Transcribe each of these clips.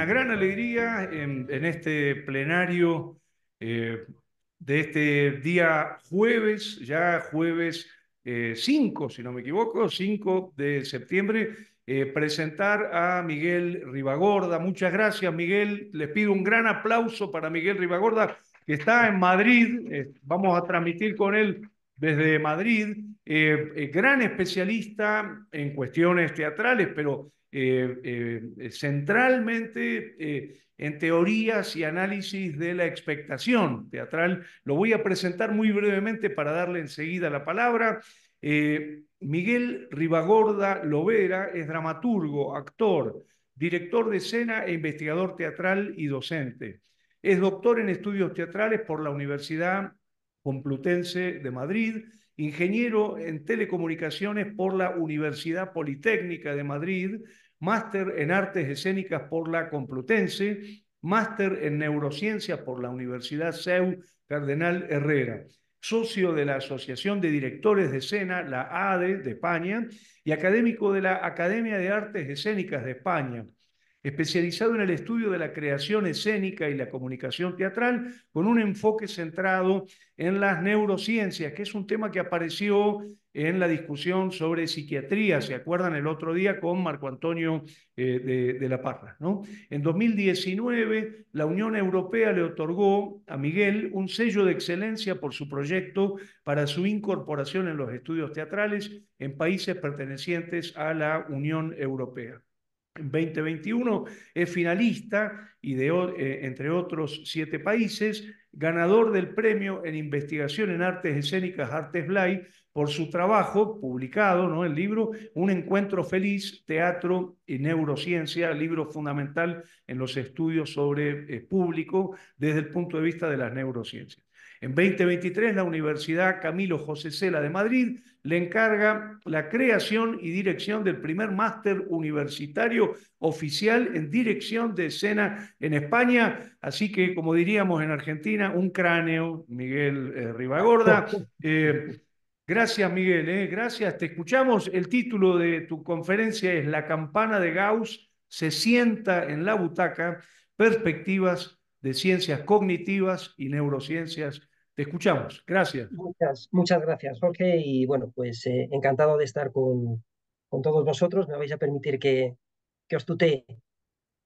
una gran alegría en este plenario de este día jueves, ya jueves 5, si no me equivoco, 5 de septiembre, presentar a Miguel Ribagorda. Muchas gracias, Miguel. Les pido un gran aplauso para Miguel Ribagorda, que está en Madrid. Vamos a transmitir con él desde Madrid. Gran especialista en cuestiones teatrales, pero centralmente en teorías y análisis de la expectación teatral. Lo voy a presentar muy brevemente para darle enseguida la palabra. Miguel Ribagorda Lovera es dramaturgo, actor, director de escena e investigador teatral y docente. Es doctor en estudios teatrales por la Universidad Complutense de Madrid, ingeniero en telecomunicaciones por la Universidad Politécnica de Madrid, máster en artes escénicas por la Complutense, máster en neurociencia por la Universidad CEU Cardenal Herrera, socio de la Asociación de Directores de Escena, la ADE de España, y académico de la Academia de Artes Escénicas de España, especializado en el estudio de la creación escénica y la comunicación teatral, con un enfoque centrado en las neurociencias, que es un tema que apareció en la discusión sobre psiquiatría, ¿se acuerdan? El otro día con Marco Antonio de la Parra, ¿no? En 2019, la Unión Europea le otorgó a Miguel un sello de excelencia por su proyecto para su incorporación en los estudios teatrales en países pertenecientes a la Unión Europea. En 2021 es finalista y entre otros 7 países, ganador del premio en investigación en artes escénicas Artes Blay por su trabajo publicado, ¿no? El libro Un encuentro feliz, teatro y neurociencia, libro fundamental en los estudios sobre público desde el punto de vista de las neurociencias. En 2023, la Universidad Camilo José Cela de Madrid le encarga la creación y dirección del primer máster universitario oficial en dirección de escena en España. Así que, como diríamos en Argentina, un cráneo, Miguel Ribagorda. Gracias, Miguel, gracias. Te escuchamos. El título de tu conferencia es La campana de Gauss se sienta en la butaca, perspectivas de ciencias cognitivas y neurociencias. Te escuchamos. Gracias. Muchas gracias, Jorge. Y bueno, pues encantado de estar con todos vosotros. Me vais a permitir que os tutee.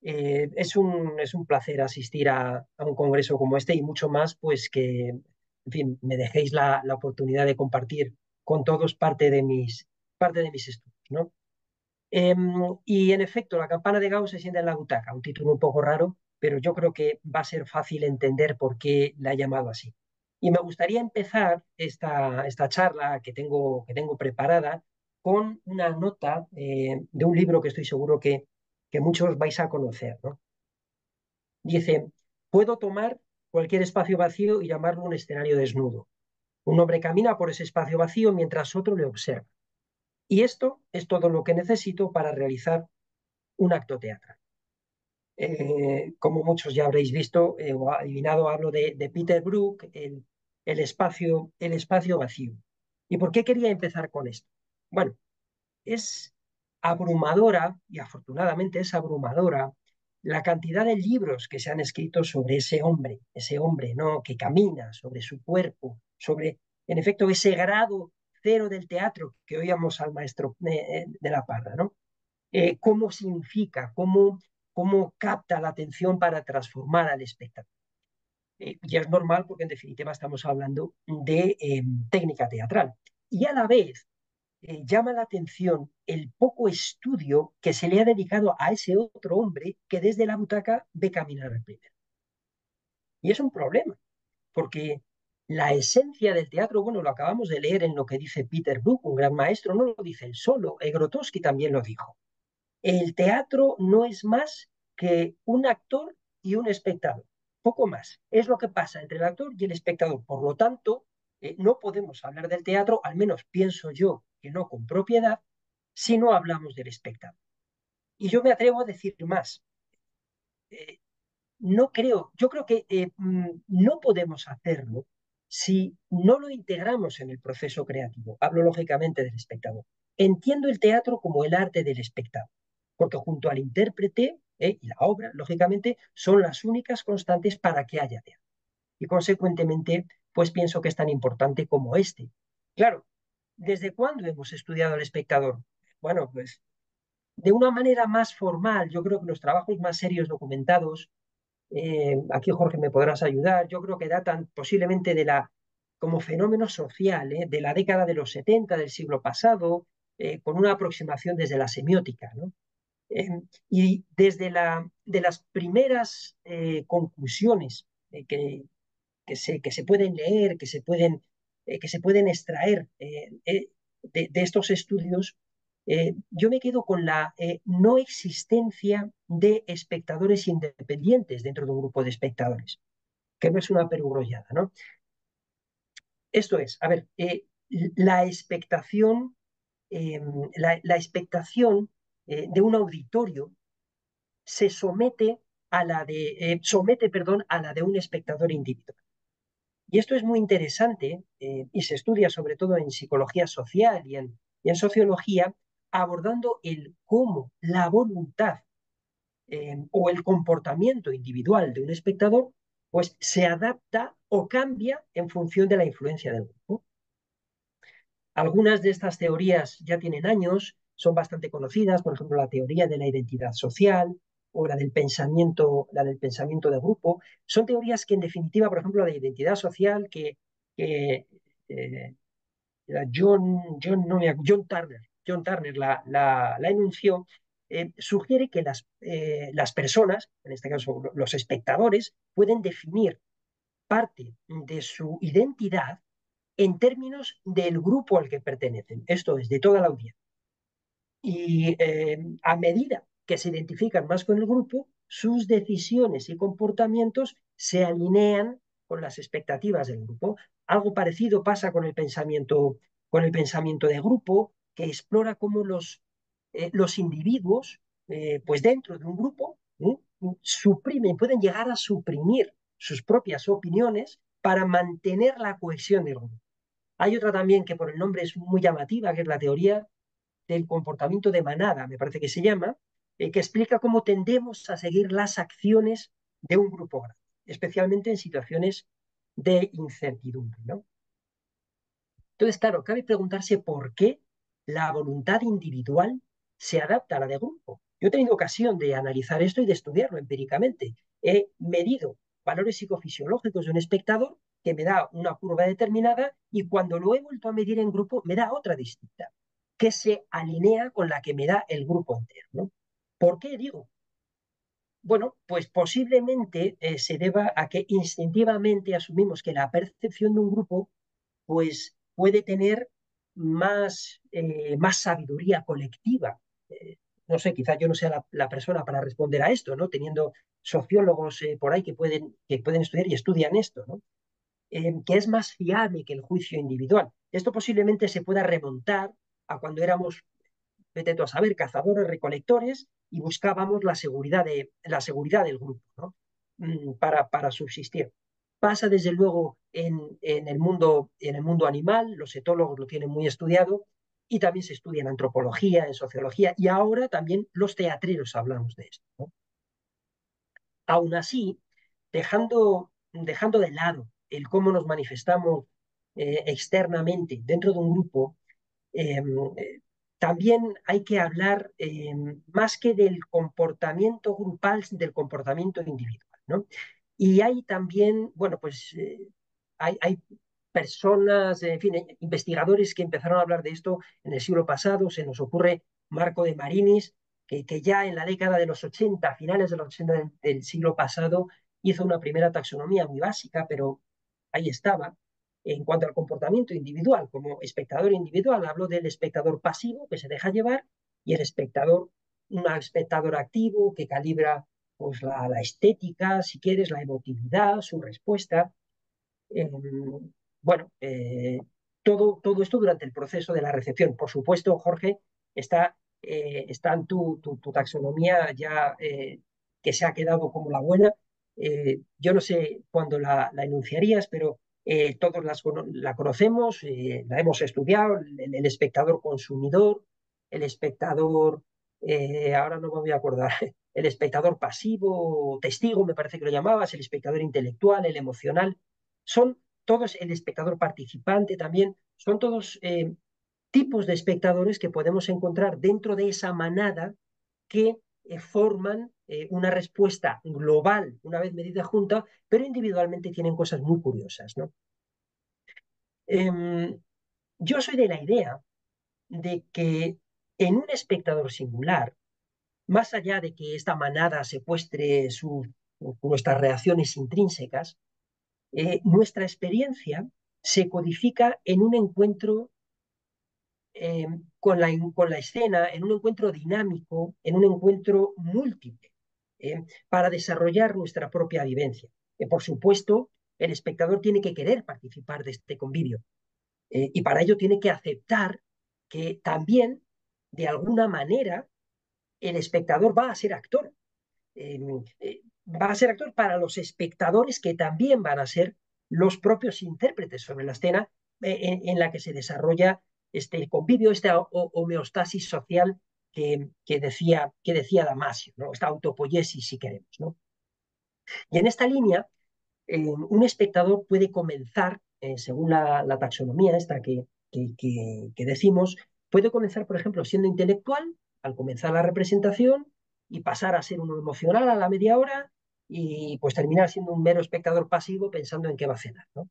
Es un placer asistir a un congreso como este y mucho más, pues que, en fin, me dejéis la oportunidad de compartir con todos parte de mis estudios, ¿no? Y en efecto, la campana de Gauss se sienta en la butaca, un título un poco raro, pero yo creo que va a ser fácil entender por qué la he llamado así. Y me gustaría empezar esta charla que tengo preparada con una nota de un libro que estoy seguro que muchos vais a conocer, ¿no? Dice, puedo tomar cualquier espacio vacío y llamarlo un escenario desnudo. Un hombre camina por ese espacio vacío mientras otro le observa. Y esto es todo lo que necesito para realizar un acto teatral. Como muchos ya habréis visto o adivinado, hablo de Peter Brook, el espacio vacío. ¿Y por qué quería empezar con esto? Bueno, es abrumadora, y afortunadamente es abrumadora, la cantidad de libros que se han escrito sobre ese hombre, ¿no? Que camina, sobre su cuerpo, sobre, en efecto, ese grado cero del teatro que oíamos al maestro de la Parra, ¿no? Cómo significa, cómo capta la atención para transformar al espectador. Y es normal porque en definitiva estamos hablando de técnica teatral. Y a la vez llama la atención el poco estudio que se le ha dedicado a ese otro hombre que desde la butaca ve caminar al primero. Y es un problema, porque la esencia del teatro, bueno, lo acabamos de leer en lo que dice Peter Brook, un gran maestro, no lo dice él solo, Grotowski también lo dijo. El teatro no es más que un actor y un espectador, poco más. Es lo que pasa entre el actor y el espectador. Por lo tanto, no podemos hablar del teatro, al menos pienso yo que no con propiedad, si no hablamos del espectador. Y yo me atrevo a decir más. Eh, no creo, yo creo que no podemos hacerlo si no lo integramos en el proceso creativo. Hablo lógicamente del espectador. Entiendo el teatro como el arte del espectador, porque junto al intérprete y la obra, lógicamente, son las únicas constantes para que haya teatro. Y consecuentemente, pues pienso que es tan importante como este. Claro, ¿desde cuándo hemos estudiado al espectador? Bueno, pues de una manera más formal, yo creo que los trabajos más serios documentados, aquí Jorge me podrás ayudar, yo creo que datan posiblemente como fenómeno social, de la década de los 70 del siglo pasado, con una aproximación desde la semiótica, ¿no? Y desde de las primeras conclusiones que se pueden leer, que se pueden extraer de estos estudios, yo me quedo con la no existencia de espectadores independientes dentro de un grupo de espectadores, que no es una perogrullada, ¿no? Esto es, a ver, la expectación, eh, la expectación de un auditorio se somete, perdón, a la de un espectador individual. Y esto es muy interesante y se estudia sobre todo en psicología social y en sociología, abordando el cómo la voluntad o el comportamiento individual de un espectador pues se adapta o cambia en función de la influencia del grupo. Algunas de estas teorías ya tienen años, son bastante conocidas, por ejemplo, la teoría de la identidad social o la del pensamiento de grupo. Son teorías que, en definitiva, por ejemplo, la de identidad social que eh, John Turner la enunció, sugiere que las personas, en este caso los espectadores, pueden definir parte de su identidad en términos del grupo al que pertenecen, esto es, de toda la audiencia. Y a medida que se identifican más con el grupo, sus decisiones y comportamientos se alinean con las expectativas del grupo. Algo parecido pasa con el pensamiento de grupo, que explora cómo los individuos, pues dentro de un grupo, suprimen, pueden llegar a suprimir sus propias opiniones para mantener la cohesión del grupo. Hay otra también que por el nombre es muy llamativa, que es la teoría del comportamiento de manada, me parece que se llama, que explica cómo tendemos a seguir las acciones de un grupo grande, especialmente en situaciones de incertidumbre, ¿no? Entonces, claro, cabe preguntarse por qué la voluntad individual se adapta a la de grupo. Yo he tenido ocasión de analizar esto y de estudiarlo empíricamente. He medido valores psicofisiológicos de un espectador que me da una curva determinada y cuando lo he vuelto a medir en grupo me da otra distinta, que se alinea con la que me da el grupo entero, ¿no? ¿Por qué digo? Bueno, pues posiblemente se deba a que instintivamente asumimos que la percepción de un grupo pues puede tener más sabiduría colectiva. No sé, quizás yo no sea la persona para responder a esto, ¿no? Teniendo sociólogos por ahí que pueden estudiar y estudian esto, ¿no? Que es más fiable que el juicio individual. Esto posiblemente se pueda remontar a cuando éramos, vete tú a saber, cazadores, recolectores y buscábamos la seguridad del grupo, ¿no? Para subsistir. Pasa desde luego en el mundo animal, los etólogos lo tienen muy estudiado y también se estudia en antropología, en sociología y ahora también los teatreros hablamos de esto, ¿no? Aún así, dejando de lado el cómo nos manifestamos externamente dentro de un grupo, eh, también hay que hablar más que del comportamiento grupal, del comportamiento individual, ¿no? Y hay también, bueno, pues hay personas, en fin, investigadores que empezaron a hablar de esto en el siglo pasado. Se nos ocurre Marco de Marinis, que ya en la década de los 80, finales de los 80 del siglo pasado, hizo una primera taxonomía muy básica, pero ahí estaba. En cuanto al comportamiento individual, como espectador individual, hablo del espectador pasivo que se deja llevar y un espectador activo que calibra pues, la estética, si quieres, la emotividad, su respuesta. Eh, bueno, todo esto durante el proceso de la recepción. Por supuesto, Jorge, está en tu taxonomía ya que se ha quedado como la buena. Yo no sé cuándo la enunciarías, pero todos la conocemos, la hemos estudiado, el espectador consumidor, el espectador, ahora no me voy a acordar, el espectador pasivo, testigo, me parece que lo llamabas, el espectador intelectual, el emocional, son todos, el espectador participante también, son todos tipos de espectadores que podemos encontrar dentro de esa manada que forman una respuesta global una vez medida junta, pero individualmente tienen cosas muy curiosas, ¿no? Yo soy de la idea de que en un espectador singular, más allá de que esta manada secuestre nuestras reacciones intrínsecas, nuestra experiencia se codifica en un encuentro eh, con la escena, en un encuentro dinámico, en un encuentro múltiple, para desarrollar nuestra propia vivencia. Por supuesto, el espectador tiene que querer participar de este convivio y para ello tiene que aceptar que también, de alguna manera, el espectador va a ser actor. Eh, Va a ser actor para los espectadores que también van a ser los propios intérpretes sobre la escena en la que se desarrolla este convivio, esta homeostasis social que decía Damasio, ¿no? Esta autopoiesis, si queremos, ¿no? Y en esta línea, un espectador puede comenzar, según la taxonomía esta que decimos, puede comenzar, por ejemplo, siendo intelectual, al comenzar la representación, y pasar a ser uno emocional a la media hora, y pues terminar siendo un mero espectador pasivo pensando en qué va a cenar, ¿no?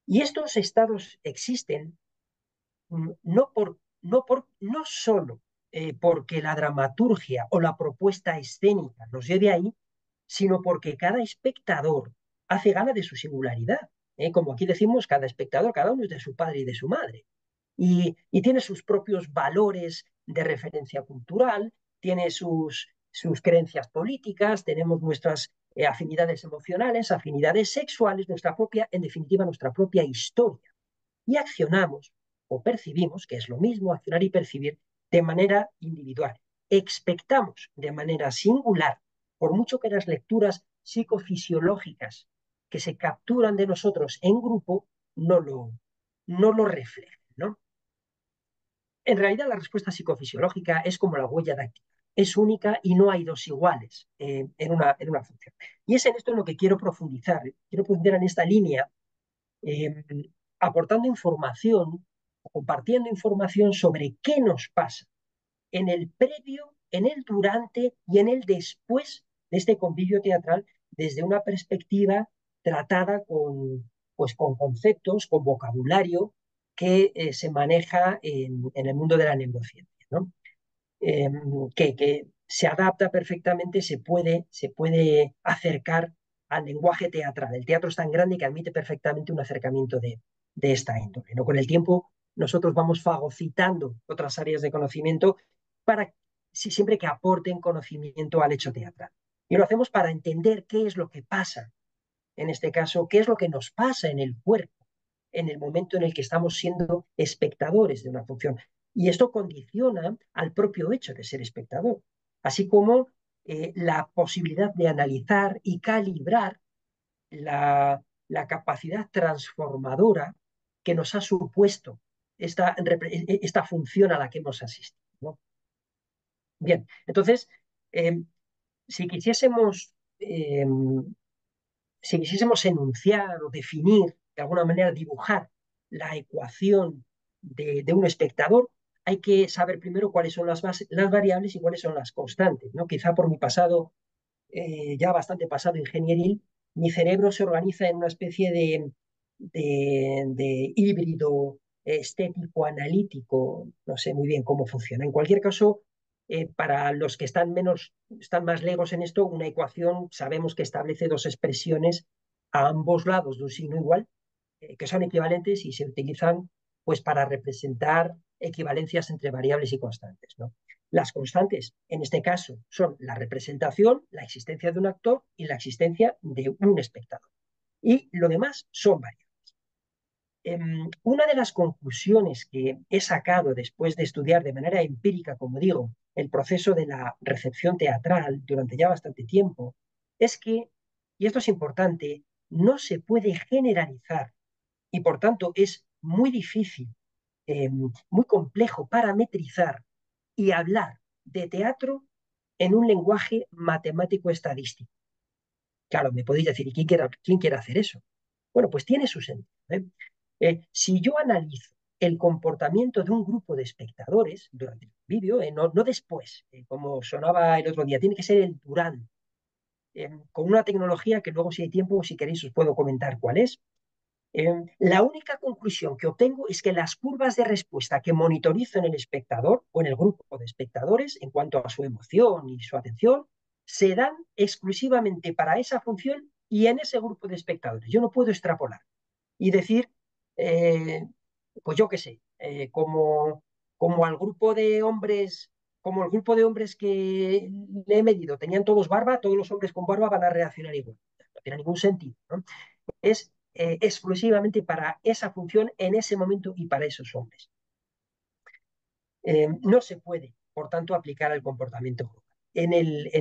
Y estos estados existen no solo porque la dramaturgia o la propuesta escénica nos lleve ahí, sino porque cada espectador hace gala de su singularidad. Como aquí decimos, cada espectador, cada uno es de su padre y de su madre. Y tiene sus propios valores de referencia cultural, tiene sus creencias políticas, tenemos nuestras afinidades emocionales, afinidades sexuales, nuestra propia, en definitiva, nuestra propia historia. Y accionamos o percibimos, que es lo mismo accionar y percibir, de manera individual. Expectamos de manera singular, por mucho que las lecturas psicofisiológicas que se capturan de nosotros en grupo no lo reflejen, ¿no? En realidad, la respuesta psicofisiológica es como la huella dactilar. Es única y no hay dos iguales en una función. Y es en esto en lo que quiero profundizar. Quiero profundizar en esta línea, eh, aportando información, compartiendo información sobre qué nos pasa en el previo, en el durante y en el después de este convivio teatral desde una perspectiva tratada con conceptos, con vocabulario que se maneja en el mundo de la neurociencia, ¿no? Eh, que se adapta perfectamente, se puede acercar al lenguaje teatral. El teatro es tan grande que admite perfectamente un acercamiento de esta índole, ¿no? Con el tiempo nosotros vamos fagocitando otras áreas de conocimiento para siempre que aporten conocimiento al hecho teatral. Y lo hacemos para entender qué es lo que pasa, en este caso, qué es lo que nos pasa en el cuerpo en el momento en el que estamos siendo espectadores de una función. Y esto condiciona al propio hecho de ser espectador, así como la posibilidad de analizar y calibrar la capacidad transformadora que nos ha supuesto esta función a la que hemos asistido, ¿no? Bien, entonces, eh, si quisiésemos eh, si quisiésemos enunciar o definir, de alguna manera dibujar la ecuación de un espectador, hay que saber primero cuáles son las variables y cuáles son las constantes, ¿no? Quizá por mi pasado, ya bastante pasado ingenieril, mi cerebro se organiza en una especie de híbrido estético analítico, no sé muy bien cómo funciona. En cualquier caso, para los que están más legos en esto, una ecuación sabemos que establece dos expresiones a ambos lados de un signo igual, que son equivalentes y se utilizan pues para representar equivalencias entre variables y constantes, ¿no? Las constantes, en este caso, son la representación, la existencia de un actor y la existencia de un espectador. Y lo demás son variables. Una de las conclusiones que he sacado después de estudiar de manera empírica, como digo, el proceso de la recepción teatral durante ya bastante tiempo, es que, y esto es importante, no se puede generalizar y por tanto es muy difícil, muy complejo parametrizar y hablar de teatro en un lenguaje matemático estadístico. Claro, me podéis decir, ¿y quién quiere hacer eso? Bueno, pues tiene su sentido. Si yo analizo el comportamiento de un grupo de espectadores durante el vídeo, no después, como sonaba el otro día, tiene que ser el durante, con una tecnología que luego, si hay tiempo, si queréis, os puedo comentar cuál es. La única conclusión que obtengo es que las curvas de respuesta que monitorizo en el espectador o en el grupo de espectadores en cuanto a su emoción y su atención se dan exclusivamente para esa función y en ese grupo de espectadores. Yo no puedo extrapolar y decir, eh, pues yo qué sé, como al grupo de hombres, como el grupo de hombres que le he medido, tenían todos barba, todos los hombres con barba van a reaccionar igual. No tiene ningún sentido, ¿no? Es exclusivamente para esa función en ese momento y para esos hombres. No se puede, por tanto, aplicar al comportamiento global. En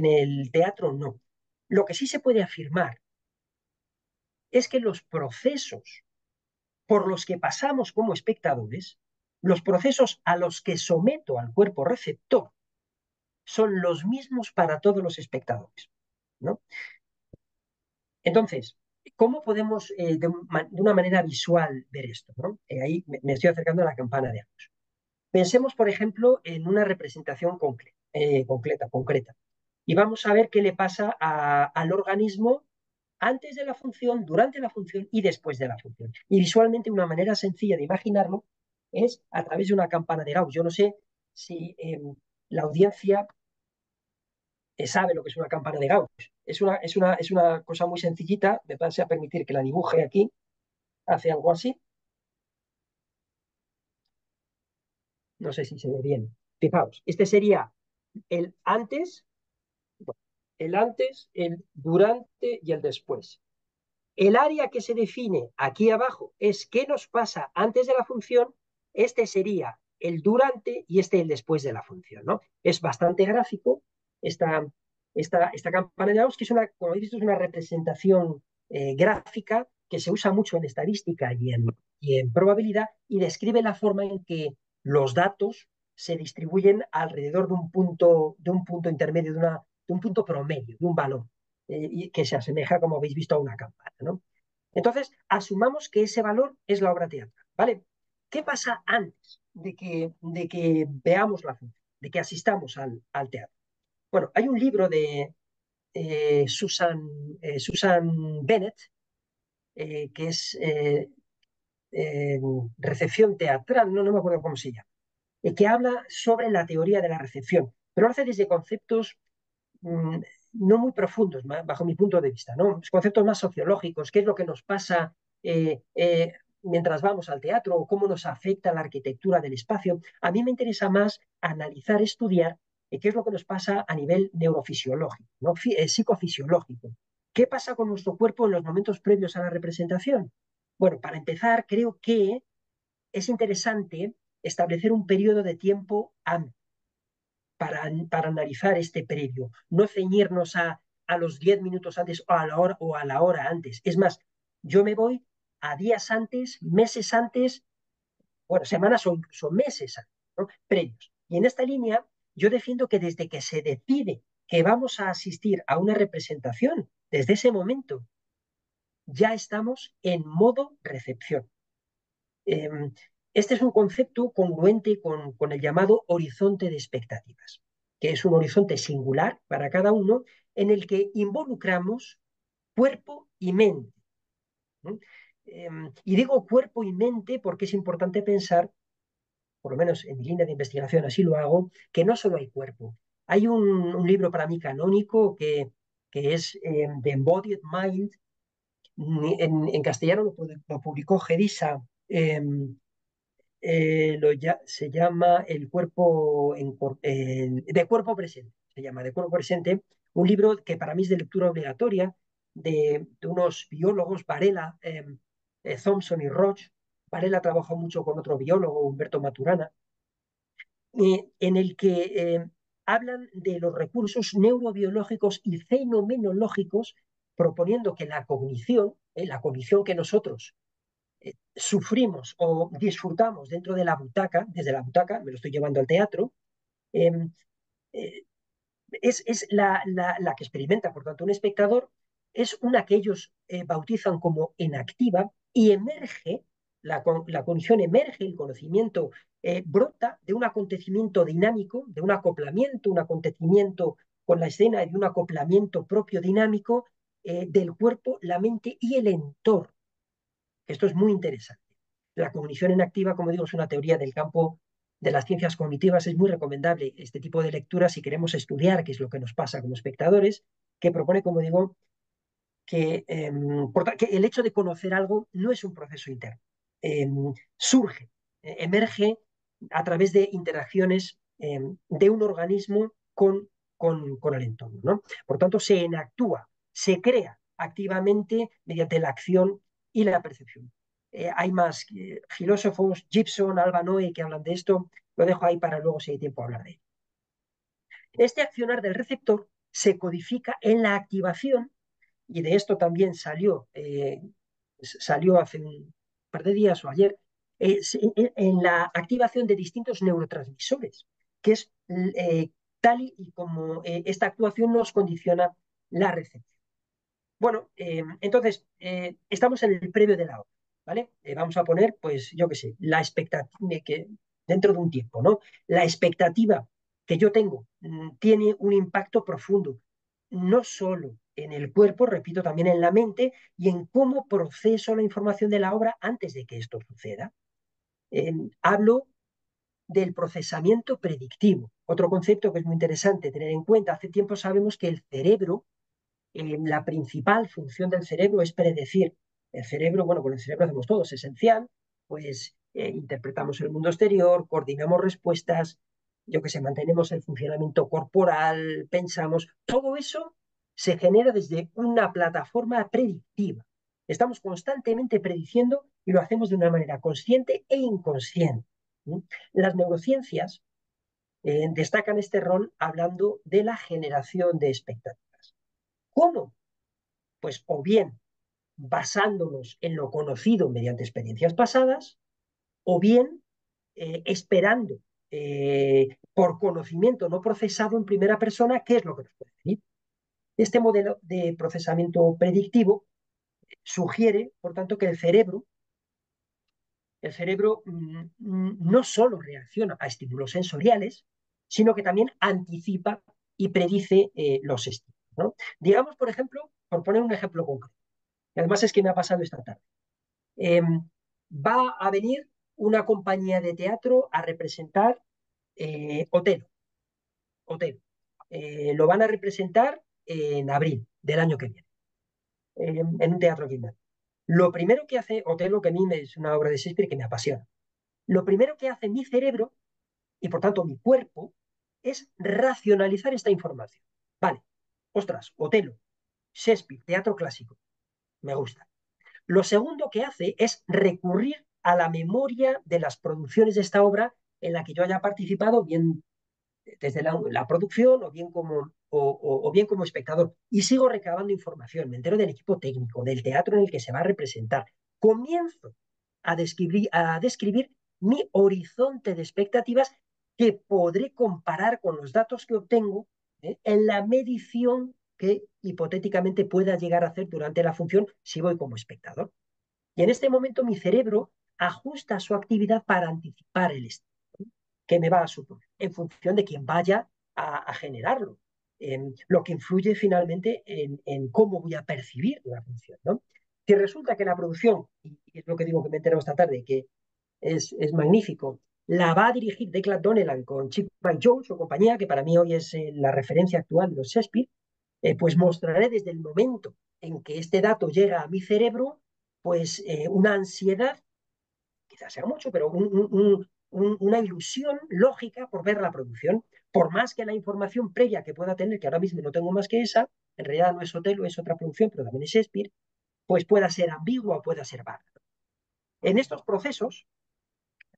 el teatro no. Lo que sí se puede afirmar es que los procesos por los que pasamos como espectadores, los procesos a los que someto al cuerpo receptor, son los mismos para todos los espectadores, ¿no? Entonces, ¿cómo podemos de una manera visual ver esto, ¿no? Ahí me estoy acercando a la campana de Gauss. Pensemos, por ejemplo, en una representación concreta, y vamos a ver qué le pasa al organismo antes de la función, durante la función y después de la función. Y visualmente una manera sencilla de imaginarlo es a través de una campana de Gauss. Yo no sé si la audiencia sabe lo que es una campana de Gauss. Es una cosa muy sencillita, me vas a permitir que la dibuje aquí, hace algo así, no sé si se ve bien. Fijaos, este sería el antes, el durante y el después. El área que se define aquí abajo es qué nos pasa antes de la función. Este sería el durante y este el después de la función, ¿no? Es bastante gráfico esta, esta campana de Gauss, que como habéis visto, es una representación gráfica que se usa mucho en estadística y en probabilidad, y describe la forma en que los datos se distribuyen alrededor de un punto intermedio, de un punto promedio, de un valor, y que se asemeja, como habéis visto, a una campana, ¿no? Entonces, asumamos que ese valor es la obra teatral, ¿vale? ¿Qué pasa antes de que veamos la función, de que asistamos al teatro? Bueno, hay un libro de Susan Bennett, que es eh, Recepción Teatral, no me acuerdo cómo se llama, que habla sobre la teoría de la recepción, pero lo hace desde conceptos mmm, no muy profundos, bajo mi punto de vista, ¿no? Conceptos más sociológicos, qué es lo que nos pasa mientras vamos al teatro, o cómo nos afecta la arquitectura del espacio. A mí me interesa más analizar, estudiar qué es lo que nos pasa a nivel neurofisiológico, ¿no? Psicofisiológico. ¿Qué pasa con nuestro cuerpo en los momentos previos a la representación? Bueno, para empezar, creo que es interesante establecer un periodo de tiempo amplio para analizar este previo, no ceñirnos a los 10 minutos antes o a la hora antes. Es más, yo me voy a días antes, meses antes, bueno, semanas o incluso meses antes, ¿no? Previos. Y en esta línea, yo defiendo que desde que se decide que vamos a asistir a una representación, desde ese momento, ya estamos en modo recepción. Eh, este es un concepto congruente con el llamado horizonte de expectativas, que es un horizonte singular para cada uno en el que involucramos cuerpo y mente, ¿no? Y digo cuerpo y mente porque es importante pensar, por lo menos en mi línea de investigación así lo hago, que no solo hay cuerpo. Hay un libro para mí canónico que es The Embodied Mind. En castellano lo publicó Gedisa. Se llama El cuerpo de cuerpo presente, se llama de cuerpo presente, un libro que para mí es de lectura obligatoria de unos biólogos, Varela, Thompson y Roche. Varela trabajó mucho con otro biólogo, Humberto Maturana, en el que hablan de los recursos neurobiológicos y fenomenológicos, proponiendo que la cognición que nosotros sufrimos o disfrutamos dentro de la butaca, desde la butaca, me lo estoy llevando al teatro, eh, eh, es la que experimenta. Por tanto, un espectador es una que ellos bautizan como enactiva y emerge, la cognición emerge, el conocimiento brota de un acontecimiento dinámico, de un acontecimiento con la escena y de un acoplamiento propio dinámico del cuerpo, la mente y el entorno. Esto es muy interesante. La cognición inactiva, como digo, es una teoría del campo de las ciencias cognitivas. Es muy recomendable este tipo de lectura si queremos estudiar qué es lo que nos pasa como espectadores, que propone, como digo, que el hecho de conocer algo no es un proceso interno. Surge, emerge a través de interacciones de un organismo con el entorno, ¿no? Por tanto, se enactúa, se crea activamente mediante la acción y la percepción. Hay más filósofos, Gibson, Alba Noe, que hablan de esto. Lo dejo ahí para luego, si hay tiempo, hablar de ello. Este accionar del receptor se codifica en la activación, y de esto también salió hace un par de días o ayer, en la activación de distintos neurotransmisores, que es tal y como esta actuación nos condiciona la recepción. Bueno, entonces, estamos en el previo de la obra, ¿vale? Vamos a poner, pues, yo qué sé, la expectativa que dentro de un tiempo, ¿no? La expectativa que yo tengo tiene un impacto profundo, no solo en el cuerpo, repito, también en la mente y en cómo proceso la información de la obra antes de que esto suceda. Hablo del procesamiento predictivo, otro concepto que es muy interesante tener en cuenta. Hace tiempo sabemos que el cerebro, la principal función del cerebro es predecir. El cerebro, bueno, con el cerebro hacemos todo, es esencial, pues interpretamos el mundo exterior, coordinamos respuestas, yo que sé, mantenemos el funcionamiento corporal, pensamos, todo eso se genera desde una plataforma predictiva. Estamos constantemente prediciendo y lo hacemos de una manera consciente e inconsciente. Las neurociencias destacan este rol hablando de la generación de expectativas. ¿Cómo? Pues o bien basándonos en lo conocido mediante experiencias pasadas, o bien esperando por conocimiento no procesado en primera persona qué es lo que nos puede venir. Este modelo de procesamiento predictivo sugiere, por tanto, que el cerebro no solo reacciona a estímulos sensoriales, sino que también anticipa y predice los estímulos, ¿no? Digamos, por ejemplo, por poner un ejemplo concreto, y además es que me ha pasado esta tarde. Va a venir una compañía de teatro a representar Otelo. Otelo. Lo van a representar en abril del año que viene, en un teatro aquí en Madrid. Lo primero que hace Otelo, que a mí es una obra de Shakespeare que me apasiona, lo primero que hace mi cerebro, y por tanto mi cuerpo, es racionalizar esta información. Vale, ostras, Otelo, Shakespeare, teatro clásico, me gusta. Lo segundo que hace es recurrir a la memoria de las producciones de esta obra en la que yo haya participado, bien desde la producción o bien como espectador. Y sigo recabando información, me entero del equipo técnico, del teatro en el que se va a representar. Comienzo a describir mi horizonte de expectativas que podré comparar con los datos que obtengo en la medición que hipotéticamente pueda llegar a hacer durante la función si voy como espectador. Y en este momento mi cerebro ajusta su actividad para anticipar el estado que me va a suponer, en función de quién vaya a generarlo, lo que influye finalmente en cómo voy a percibir la función, ¿no? Si resulta que la producción, y es lo que digo que me entero esta tarde, que es magnífico, la va a dirigir Declan Donnellan con Chip by Jones o compañía, que para mí hoy es la referencia actual de los Shakespeare, pues mostraré desde el momento en que este dato llega a mi cerebro, pues una ansiedad, quizás sea mucho, pero una ilusión lógica por ver la producción, por más que la información previa que pueda tener, que ahora mismo no tengo más que esa, en realidad no es Otelo, es otra producción, pero también es Shakespeare, pues pueda ser ambigua o pueda ser vaga. En estos procesos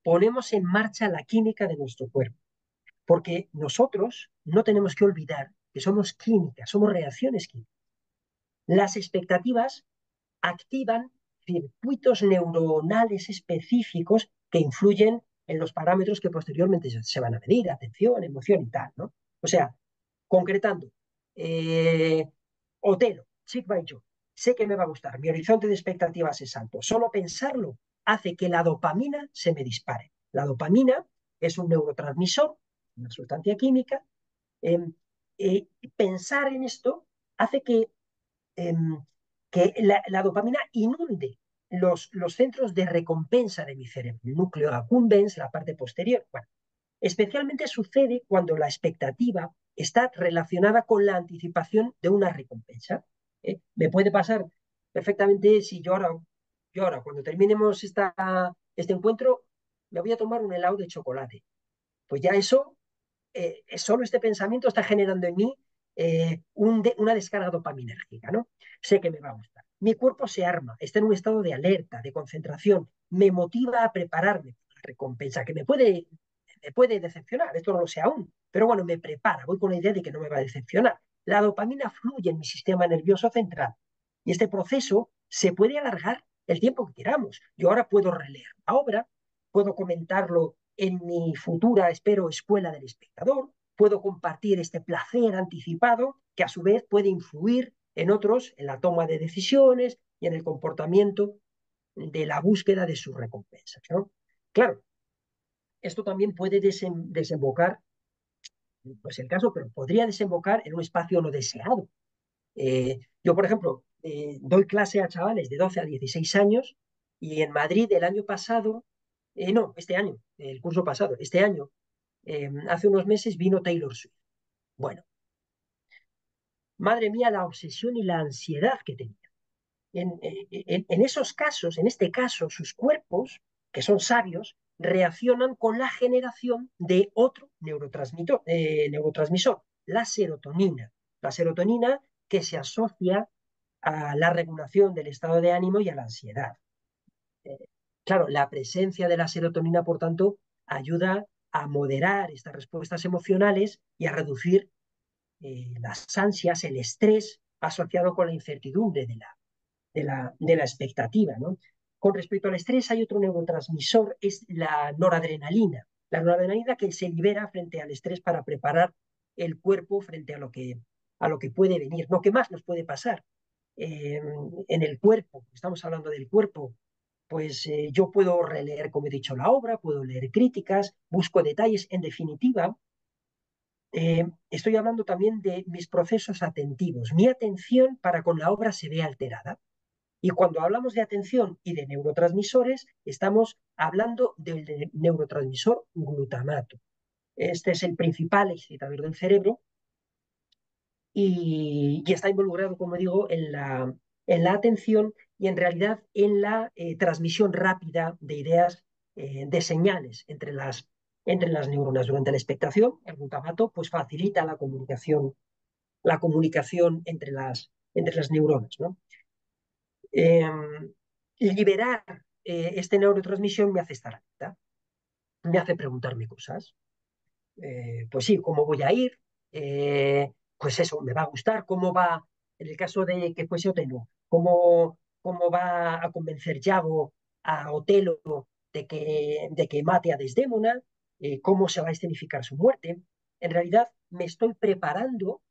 ponemos en marcha la química de nuestro cuerpo, porque nosotros no tenemos que olvidar que somos química, somos reacciones químicas. Las expectativas activan circuitos neuronales específicos que influyen en los parámetros que posteriormente se van a medir, atención, emoción y tal, ¿no? O sea, Concretando, Otelo, Sick by Joe, sé que me va a gustar, mi horizonte de expectativas es alto. Solo pensarlo hace que la dopamina se me dispare. La dopamina es un neurotransmisor, una sustancia química. eh, Pensar en esto hace eh, que la dopamina inunde los centros de recompensa de mi cerebro, el núcleo accumbens, la parte posterior. Bueno, especialmente sucede cuando la expectativa está relacionada con la anticipación de una recompensa. Me puede pasar perfectamente si yo ahora cuando terminemos este encuentro, me voy a tomar un helado de chocolate. Pues ya eso, solo este pensamiento está generando en mí una descarga dopaminérgica, ¿no? Sé que me va a gustar. Mi cuerpo se arma, está en un estado de alerta, de concentración, me motiva a prepararme para la recompensa, que me puede decepcionar, esto no lo sé aún, pero bueno, me prepara, voy con la idea de que no me va a decepcionar. La dopamina fluye en mi sistema nervioso central y este proceso se puede alargar el tiempo que queramos. Yo ahora puedo releer la obra, puedo comentarlo en mi futura, espero, escuela del espectador, puedo compartir este placer anticipado que a su vez puede influir en otros, en la toma de decisiones y en el comportamiento de la búsqueda de sus recompensas, ¿no? Claro, esto también puede desembocar, pues el caso, pero podría desembocar en un espacio no deseado. Yo, por ejemplo, doy clase a chavales de 12 a 16 años y en Madrid el año pasado, no, este año, el curso pasado, este año, hace unos meses vino Taylor Swift. Bueno, madre mía, la obsesión y la ansiedad que tenía. En esos casos, en este caso, sus cuerpos, que son sabios, reaccionan con la generación de otro neurotransmisor, la serotonina. La serotonina que se asocia a la regulación del estado de ánimo y a la ansiedad. Eh, claro, la presencia de la serotonina, por tanto, ayuda a moderar estas respuestas emocionales y a reducir las ansias, el estrés asociado con la incertidumbre de la expectativa, ¿no? Con respecto al estrés, hay otro neurotransmisor, es la noradrenalina. La noradrenalina que se libera frente al estrés para preparar el cuerpo frente a lo que puede venir. Lo que más nos puede pasar en el cuerpo, estamos hablando del cuerpo, pues yo puedo releer, como he dicho, la obra, puedo leer críticas, busco detalles, en definitiva, estoy hablando también de mis procesos atentivos. Mi atención para con la obra se ve alterada. Y cuando hablamos de atención y de neurotransmisores, estamos hablando del neurotransmisor glutamato. Este es el principal excitador del cerebro y está involucrado, como digo, en la atención y en realidad en la transmisión rápida de ideas, de señales entre las neuronas. Durante la expectación, el glutamato pues, facilita la comunicación entre las neuronas, ¿no? Eh, Liberar este neurotransmisión me hace estar alerta, me hace preguntarme cosas. Pues sí, ¿cómo voy a ir? Pues eso, ¿me va a gustar? ¿Cómo va, en el caso de que fuese Otelo, cómo va a convencer Yago a Otelo de que mate a Desdémona? ¿Cómo se va a escenificar su muerte? En realidad, me estoy preparando,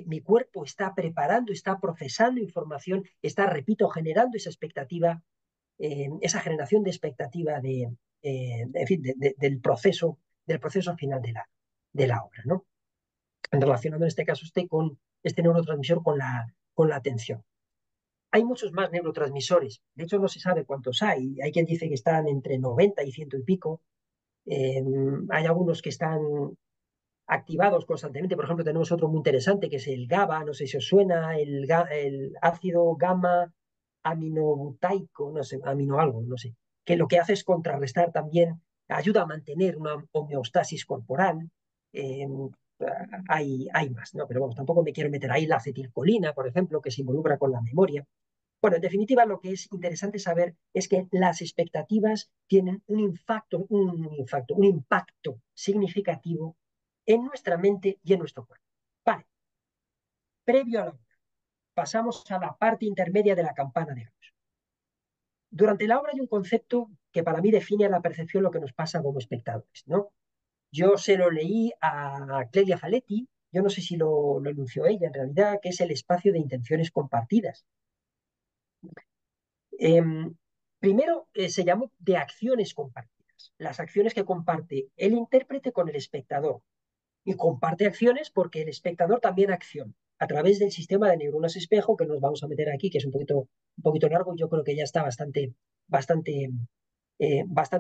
mi cuerpo está preparando, está procesando información, está, repito, generando esa expectativa, esa generación de expectativa en fin, del proceso final de la obra, ¿no? Relacionando en este caso con este neurotransmisor con la atención. Hay muchos más neurotransmisores, de hecho no se sabe cuántos hay. Hay quien dice que están entre 90 y ciento y pico. Hay algunos que están activados constantemente. Por ejemplo, tenemos otro muy interesante que es el GABA, no sé si os suena, el ácido gamma aminobutaico, no sé, amino algo, no sé, que lo que hace es contrarrestar también, ayuda a mantener una homeostasis corporal. Eh, hay más, ¿no? Pero vamos, tampoco me quiero meter ahí la acetilcolina, por ejemplo, que se involucra con la memoria. Bueno, en definitiva, lo que es interesante saber es que las expectativas tienen un impacto significativo en nuestra mente y en nuestro cuerpo. Vale, previo a la obra, pasamos a la parte intermedia de la campana de Gauss. Durante la obra hay un concepto que para mí define a la percepción lo que nos pasa como espectadores, ¿no? Yo se lo leí a Clelia Faletti, yo no sé si lo enunció ella en realidad, que es el espacio de intenciones compartidas. Primero, se llamó de acciones compartidas, las acciones que comparte el intérprete con el espectador. Y comparte acciones porque el espectador también acciona a través del sistema de neuronas espejo que nos vamos a meter aquí, que es un poquito largo y yo creo que ya está bastante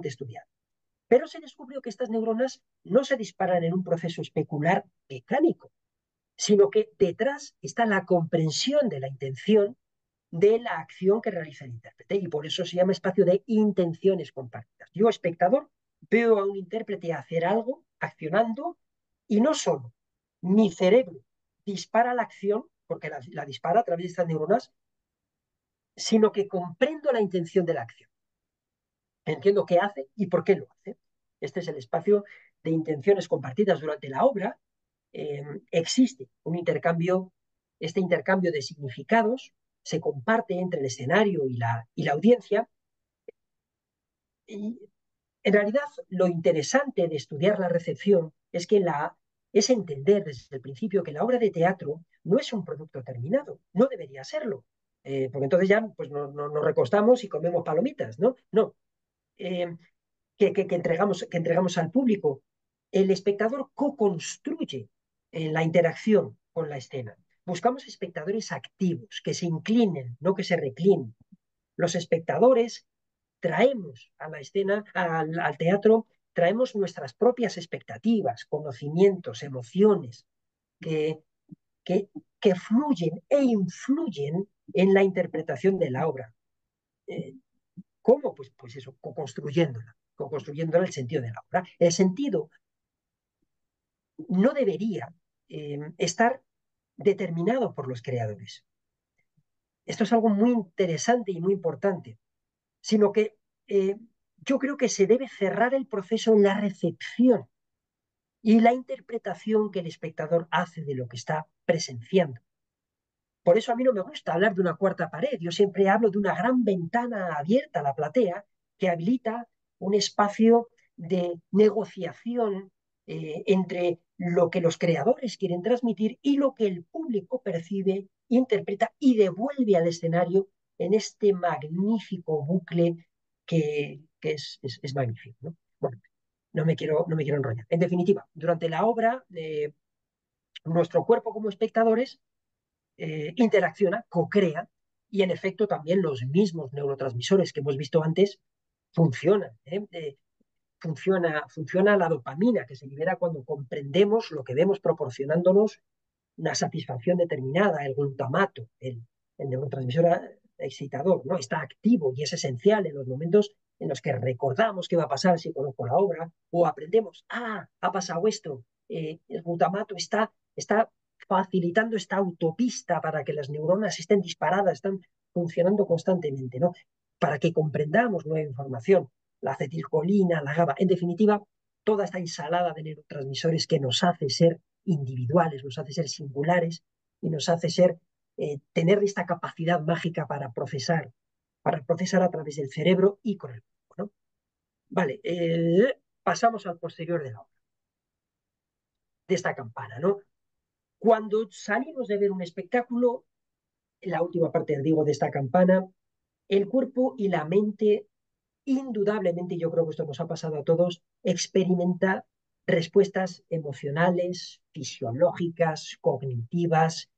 estudiado. Pero se descubrió que estas neuronas no se disparan en un proceso especular mecánico, sino que detrás está la comprensión de la intención de la acción que realiza el intérprete. Y por eso se llama espacio de intenciones compartidas. Yo, espectador, veo a un intérprete hacer algo, accionando, y no solo mi cerebro dispara la acción, porque la dispara a través de estas neuronas, sino que comprendo la intención de la acción. Entiendo qué hace y por qué lo hace. Este es el espacio de intenciones compartidas durante la obra. Existe este intercambio de significados se comparte entre el escenario y la audiencia. Y en realidad, lo interesante de estudiar la recepción es entender desde el principio que la obra de teatro no es un producto terminado, no debería serlo, porque entonces ya pues, nos recostamos y comemos palomitas, ¿no? No, eh, que entregamos al público. El espectador co-construye la interacción con la escena. Buscamos espectadores activos, que se inclinen, no que se reclinen. Los espectadores traemos a la escena, al teatro, traemos nuestras propias expectativas, conocimientos, emociones que, que, que fluyen e influyen en la interpretación de la obra. Eh, ¿Cómo? Pues eso, co-construyéndola el sentido de la obra. El sentido no debería estar determinado por los creadores. Esto es algo muy interesante y muy importante, sino que yo creo que se debe cerrar el proceso en la recepción y la interpretación que el espectador hace de lo que está presenciando. Por eso a mí no me gusta hablar de una cuarta pared. Yo siempre hablo de una gran ventana abierta a la platea que habilita un espacio de negociación entre lo que los creadores quieren transmitir y lo que el público percibe, interpreta y devuelve al escenario en este magnífico bucle que es magnífico, ¿no? Bueno, no me quiero enrollar. En definitiva, durante la obra, nuestro cuerpo como espectadores interacciona, co-crea, y en efecto también los mismos neurotransmisores que hemos visto antes funcionan. Funciona la dopamina que se libera cuando comprendemos lo que vemos proporcionándonos una satisfacción determinada, el glutamato, el neurotransmisor excitador, ¿no? Está activo y es esencial en los momentos en los que recordamos qué va a pasar si conozco la obra o aprendemos, ha pasado esto, el glutamato está facilitando esta autopista para que las neuronas estén disparadas, están funcionando constantemente, ¿no? Para que comprendamos nueva información, la acetilcolina, la GABA, en definitiva, toda esta ensalada de neurotransmisores que nos hace ser individuales, nos hace ser singulares y nos hace tener esta capacidad mágica para procesar a través del cerebro y con el cuerpo, ¿no? Vale, pasamos al posterior de esta campana, ¿no? Cuando salimos de ver un espectáculo, en la última parte, digo, de esta campana, el cuerpo y la mente, indudablemente, yo creo que esto nos ha pasado a todos, experimenta respuestas emocionales, fisiológicas, cognitivas,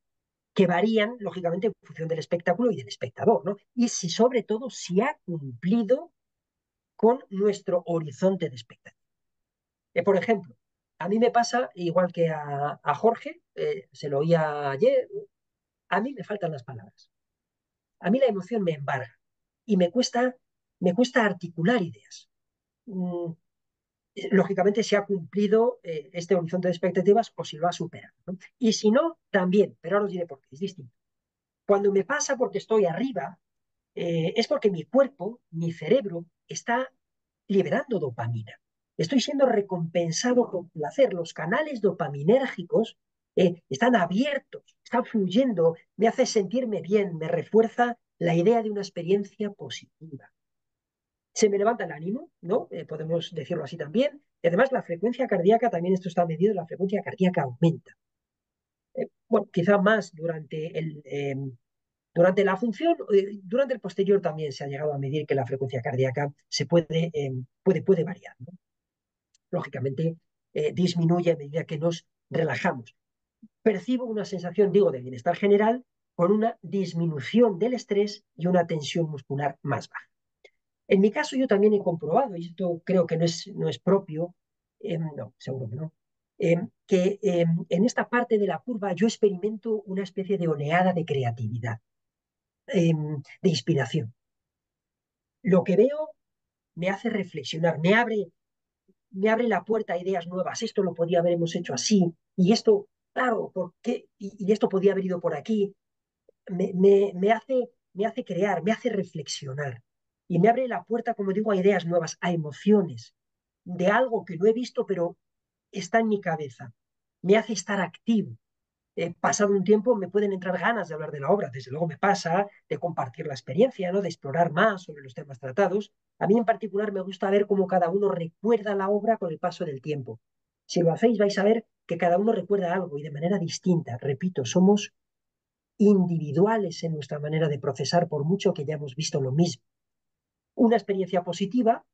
que varían, lógicamente, en función del espectáculo y del espectador, ¿no? Y si, sobre todo, si ha cumplido con nuestro horizonte de expectativa. Por ejemplo, a mí me pasa, igual que a Jorge, se lo oía ayer, a mí me faltan las palabras. A mí la emoción me embarga y me cuesta articular ideas. Mm, Lógicamente, si ha cumplido este horizonte de expectativas o si lo ha superado, ¿no? Y si no, también, pero ahora os diré por qué, es distinto. Cuando me pasa porque estoy arriba, es porque mi cuerpo, mi cerebro, está liberando dopamina. Estoy siendo recompensado con placer. Los canales dopaminérgicos están abiertos, están fluyendo, me hace sentirme bien, me refuerza la idea de una experiencia positiva. Se me levanta el ánimo, ¿no? Podemos decirlo así también. Y además, la frecuencia cardíaca, también esto está medido, la frecuencia cardíaca aumenta. Bueno, quizá más durante la función, durante el posterior también se ha llegado a medir que la frecuencia cardíaca puede variar, ¿no? Lógicamente, disminuye a medida que nos relajamos. Percibo una sensación, digo, de bienestar general con una disminución del estrés y una tensión muscular más baja. En mi caso, yo también he comprobado, y esto creo que no es propio, no, seguro que no, que en esta parte de la curva yo experimento una especie de oleada de creatividad, de inspiración. Lo que veo me hace reflexionar, me abre la puerta a ideas nuevas. Esto lo podía haberemos hecho así, y esto, claro, ¿por qué? Y esto podía haber ido por aquí. Me hace crear, me hace reflexionar. Y me abre la puerta, como digo, a ideas nuevas, a emociones, de algo que no he visto, pero está en mi cabeza. Me hace estar activo. Pasado un tiempo me pueden entrar ganas de hablar de la obra, desde luego me pasa, de compartir la experiencia, ¿no? De explorar más sobre los temas tratados. A mí en particular me gusta ver cómo cada uno recuerda la obra con el paso del tiempo. Si lo hacéis vais a ver que cada uno recuerda algo y de manera distinta. Repito, somos individuales en nuestra manera de procesar por mucho que ya hemos visto lo mismo. Una experiencia positiva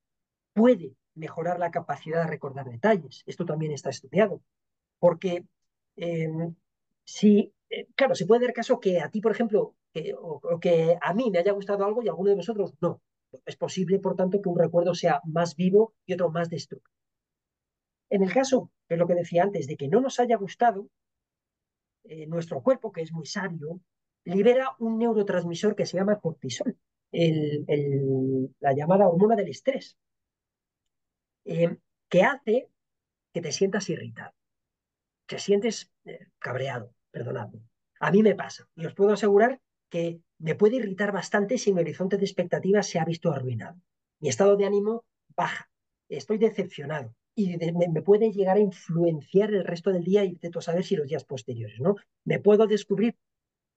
puede mejorar la capacidad de recordar detalles. Esto también está estudiado, porque eh, si, claro, se puede dar caso que a ti, por ejemplo, o que a mí me haya gustado algo y a alguno de vosotros no. Es posible, por tanto, que un recuerdo sea más vivo y otro más destructivo. En el caso, que es lo que decía antes, de que no nos haya gustado, nuestro cuerpo, que es muy sabio, libera un neurotransmisor que se llama cortisol, la llamada hormona del estrés, que hace que te sientas irritado, te sientes cabreado, perdonadme. A mí me pasa y os puedo asegurar que me puede irritar bastante si mi horizonte de expectativas se ha visto arruinado. Mi estado de ánimo baja, estoy decepcionado y me puede llegar a influenciar el resto del día y de saber si los días posteriores, ¿no? Me puedo descubrir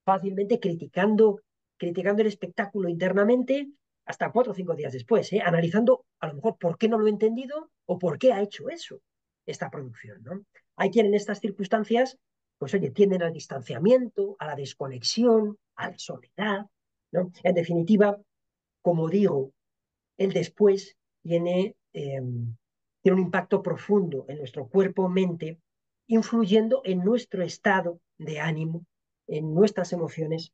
fácilmente criticando el espectáculo internamente hasta 4 o 5 días después, analizando a lo mejor por qué no lo he entendido o por qué ha hecho eso esta producción, ¿no? Hay quien en estas circunstancias, pues oye, tienden al distanciamiento, a la desconexión, a la soledad, ¿no? En definitiva, como digo, el después tiene un impacto profundo en nuestro cuerpo-mente, influyendo en nuestro estado de ánimo, en nuestras emociones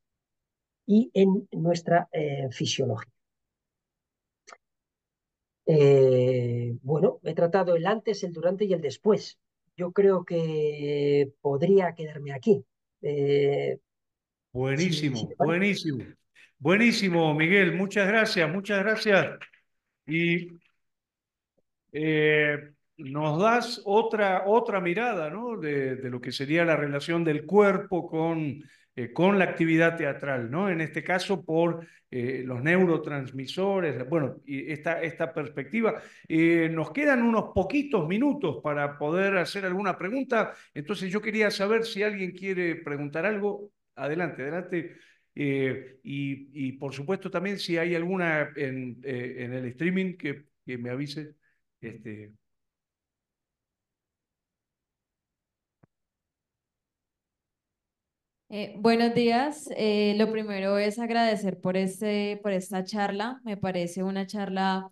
y en nuestra fisiología. Bueno, he tratado el antes, el durante y el después. Yo creo que podría quedarme aquí. Eh, si Buenísimo, te parece. buenísimo. Buenísimo, Miguel. Muchas gracias, muchas gracias. Y nos das otra mirada, ¿no? De lo que sería la relación del cuerpo con la actividad teatral, ¿no? En este caso por los neurotransmisores, bueno, y esta perspectiva. Nos quedan unos poquitos minutos para poder hacer alguna pregunta, entonces yo quería saber si alguien quiere preguntar algo. Adelante, adelante. Y por supuesto también si hay alguna en el streaming que me avise. Este, Buenos días. Lo primero es agradecer por esta charla. Me parece una charla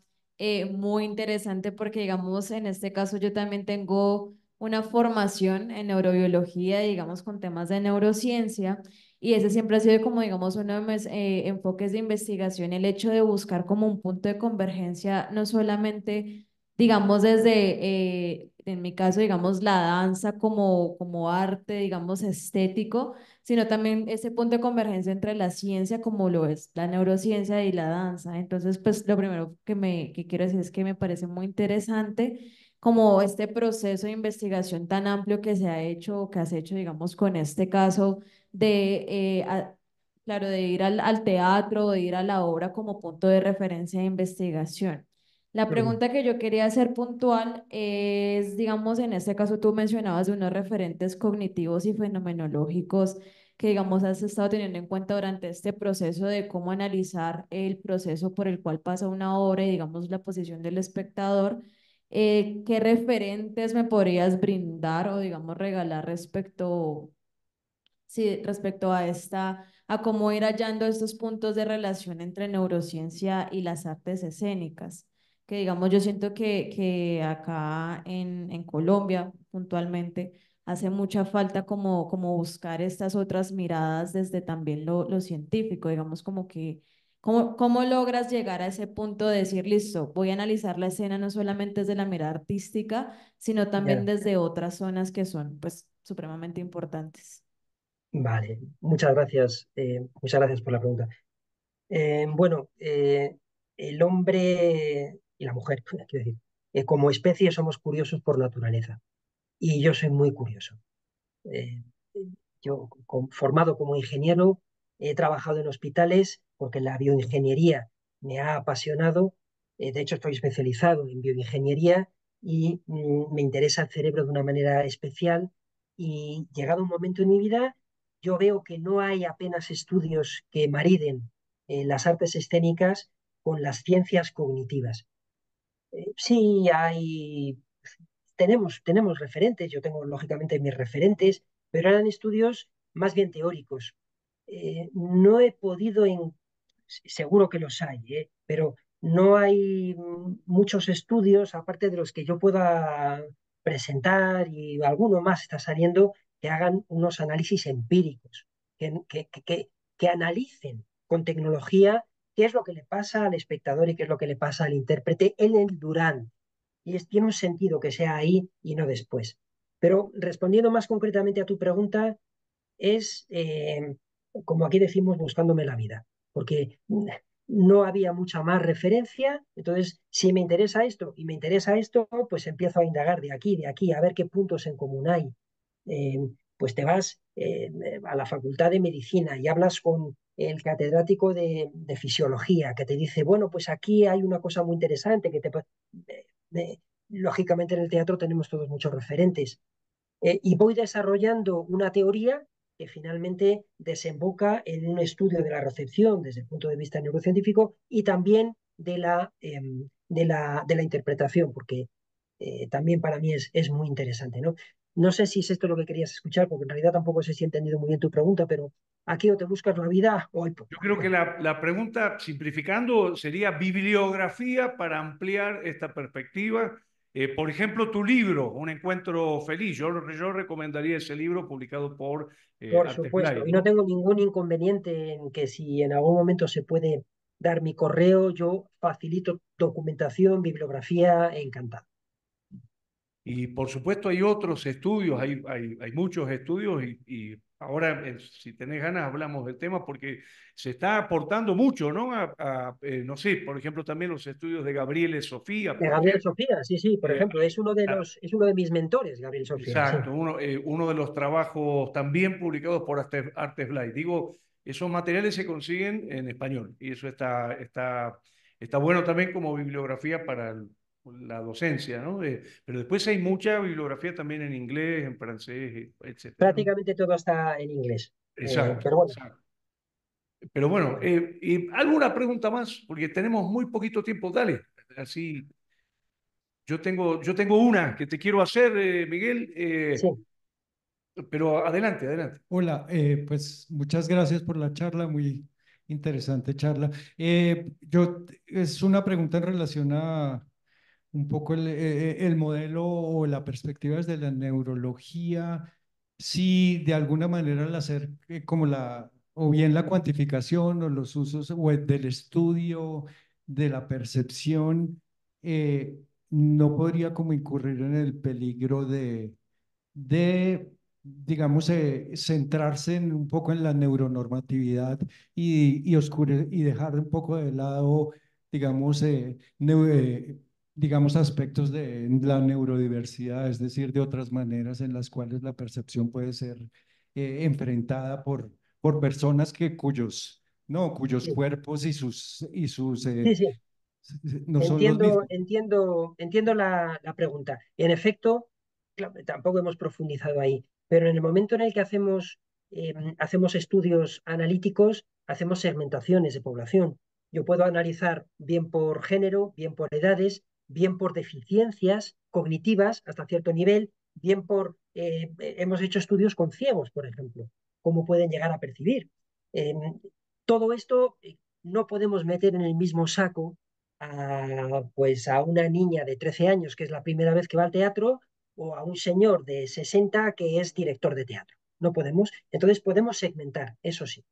muy interesante porque, digamos, en este caso yo también tengo una formación en neurobiología, digamos, con temas de neurociencia, y ese siempre ha sido como, digamos, uno de mis enfoques de investigación, el hecho de buscar como un punto de convergencia, no solamente, digamos, en mi caso, digamos, la danza como arte, digamos, estético, sino también ese punto de convergencia entre la ciencia como lo es la neurociencia y la danza. Entonces, pues lo primero que quiero decir es que me parece muy interesante como este proceso de investigación tan amplio que se ha hecho, que has hecho, digamos, con este caso de, claro, de ir al teatro, de ir a la obra como punto de referencia de investigación. La Mm. pregunta que yo quería hacer puntual es, digamos, en este caso tú mencionabas de unos referentes cognitivos y fenomenológicos que, digamos, has estado teniendo en cuenta durante este proceso de cómo analizar el proceso por el cual pasa una obra y, digamos, la posición del espectador. ¿Qué referentes me podrías brindar o, digamos, regalar respecto sí, respecto a a cómo ir hallando estos puntos de relación entre neurociencia y las artes escénicas. Que digamos, yo siento que acá en Colombia, puntualmente, hace mucha falta como buscar estas otras miradas desde también lo científico, digamos, como que ¿cómo logras llegar a ese punto de decir, listo, voy a analizar la escena no solamente desde la mirada artística, sino también Ya, desde otras zonas que son, pues, supremamente importantes? vale, muchas gracias por la pregunta. Bueno, el hombre y la mujer, quiero decir, como especie somos curiosos por naturaleza y yo soy muy curioso. Eh, yo, formado como ingeniero, he trabajado en hospitales porque la bioingeniería me ha apasionado. De hecho, estoy especializado en bioingeniería y me interesa el cerebro de una manera especial. Y llegado un momento en mi vida, yo veo que no hay apenas estudios que mariden las artes escénicas con las ciencias cognitivas. Sí, tenemos referentes, yo tengo lógicamente mis referentes, pero eran estudios más bien teóricos. No he podido, seguro que los hay, pero no hay muchos estudios, aparte de los que yo pueda presentar y alguno más está saliendo, que hagan unos análisis empíricos, que analicen con tecnología qué es lo que le pasa al espectador y qué es lo que le pasa al intérprete en el durante tiene un sentido que sea ahí y no después. Pero respondiendo más concretamente a tu pregunta, es, como aquí decimos, buscándome la vida, porque no había mucha más referencia, entonces si me interesa esto y me interesa esto, pues empiezo a indagar de aquí, a ver qué puntos en común hay. Eh, pues te vas a la Facultad de Medicina y hablas con el catedrático de fisiología que te dice, bueno, pues aquí hay una cosa muy interesante que te... lógicamente en el teatro tenemos todos muchos referentes y voy desarrollando una teoría que finalmente desemboca en un estudio de la recepción desde el punto de vista neurocientífico y también de la interpretación, porque también para mí es muy interesante, ¿no? No sé si es esto lo que querías escuchar, porque en realidad tampoco sé si he entendido muy bien tu pregunta, pero aquí o te buscas la vida o hay Yo poco. creo que la pregunta, simplificando, sería bibliografía para ampliar esta perspectiva. Por ejemplo, tu libro, Un Encuentro Feliz. Yo recomendaría ese libro publicado por Por supuesto, Artesblay, y no ¿no? tengo ningún inconveniente en que si en algún momento se puede dar mi correo, yo facilito documentación, bibliografía, encantado. Y por supuesto hay otros estudios, hay muchos estudios y ahora si tenés ganas hablamos del tema porque se está aportando mucho, ¿no? No sé, por ejemplo también los estudios de Gabriele Sofía, De por Gabriel ejemplo. Sofía, sí, sí, por eh, ejemplo, es uno de mis mentores, Gabriel Sofía, sí. exacto, uno de los trabajos también publicados por Artesblay. Digo, esos materiales se consiguen en español y eso está bueno también como bibliografía para la docencia, ¿no? Pero después hay mucha bibliografía también en inglés, en francés, etcétera, ¿no? Prácticamente todo está en inglés. Exacto, Pero bueno, exacto. Pero bueno, y alguna pregunta más, porque tenemos muy poquito tiempo. Dale, así, yo tengo una que te quiero hacer, Miguel. sí, Pero adelante, adelante. Hola, pues muchas gracias por la charla, muy interesante charla. Es una pregunta en relación a un poco el modelo o la perspectiva desde la neurología, si de alguna manera al hacer como o bien la cuantificación o los usos del estudio de la percepción, no podría como incurrir en el peligro de, digamos, centrarse un poco en la neuronormatividad y dejar un poco de lado, digamos, digamos, aspectos de la neurodiversidad, es decir, de otras maneras en las cuales la percepción puede ser enfrentada por personas cuyos, no, cuyos sí, cuerpos y sus sí, sí. no son los Entiendo, mismos. entiendo la pregunta. En efecto, tampoco hemos profundizado ahí, pero en el momento en el que hacemos estudios analíticos, hacemos segmentaciones de población. Yo puedo analizar bien por género, bien por edades, bien por deficiencias cognitivas hasta cierto nivel, bien hemos hecho estudios con ciegos, por ejemplo. cómo pueden llegar a percibir. Eh, Todo esto no podemos meter en el mismo saco pues a una niña de 13 años que es la primera vez que va al teatro o a un señor de 60 que es director de teatro. No podemos. Entonces podemos segmentar, eso sí.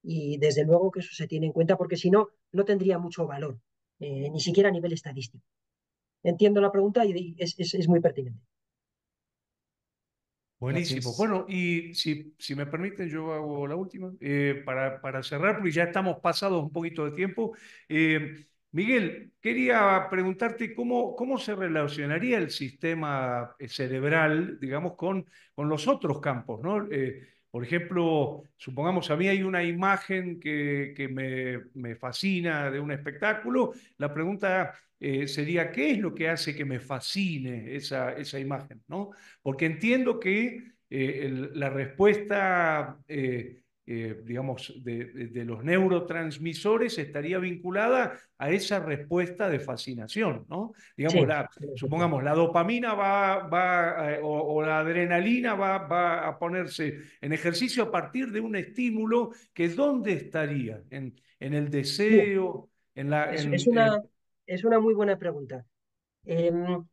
Y desde luego que eso se tiene en cuenta porque si no, no tendría mucho valor, ni siquiera a nivel estadístico. Entiendo la pregunta y es muy pertinente. Buenísimo. Gracias. Bueno, y si me permiten, yo hago la última para cerrar, porque ya estamos pasados un poquito de tiempo. Miguel, quería preguntarte cómo se relacionaría el sistema cerebral, digamos, con los otros campos, ¿no? Por ejemplo, supongamos, a mí hay una imagen que me fascina de un espectáculo. La pregunta sería, ¿qué es lo que hace que me fascine esa imagen, ¿no? Porque entiendo que la respuesta, digamos, de los neurotransmisores estaría vinculada a esa respuesta de fascinación, ¿no? Digamos, Sí, supongamos, la dopamina o la adrenalina va a ponerse en ejercicio a partir de un estímulo que ¿dónde estaría? En el sí, deseo, en la... es una muy buena pregunta. Em,